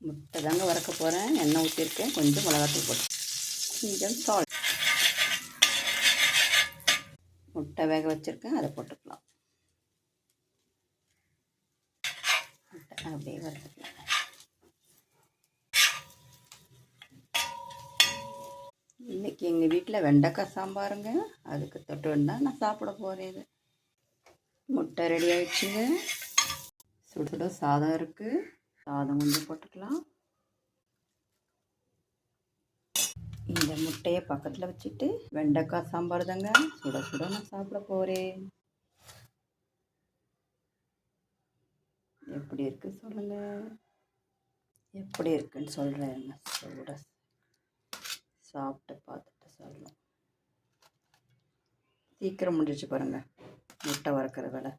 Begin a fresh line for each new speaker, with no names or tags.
முட்டை தாங்க வறுக்க போகிறேன். எண்ணெய் ஊற்றிருக்கேன். கொஞ்சம் மிளகாத்தூள் போட்டு கொஞ்சம் சால்ட். முட்டை வேக வச்சுருக்கேன், அதை போட்டுக்கலாம். முட்டை அப்படியே வறுத்துக்கலாம். இன்றைக்கி எங்கள் வீட்டில் வெண்டைக்காய் சாம்பாருங்க. அதுக்கு தொட்டு வேணால் நான் சாப்பிட போகிறேன். இது முட்டை ரெடி ஆகிடுச்சுங்க. சுட சுட சாதம் இருக்குது. சாதம் கொஞ்சம் போட்டுக்கலாம். இந்த முட்டையை பக்கத்தில் வச்சுட்டு வெண்டைக்காய் சாம்பார் தாங்க சுட சுட நான் சாப்பிட போகிறேன். எப்படி இருக்குது சொல்லுங்கள். எப்படி இருக்குன்னு சொல்கிறேன். சுட சாப்பிட்டு பார்த்துட்டு சொல்லணும். சீக்கிரம் முடிஞ்சிச்சு பாருங்கள் முட்டை வறுக்கிற வேலை.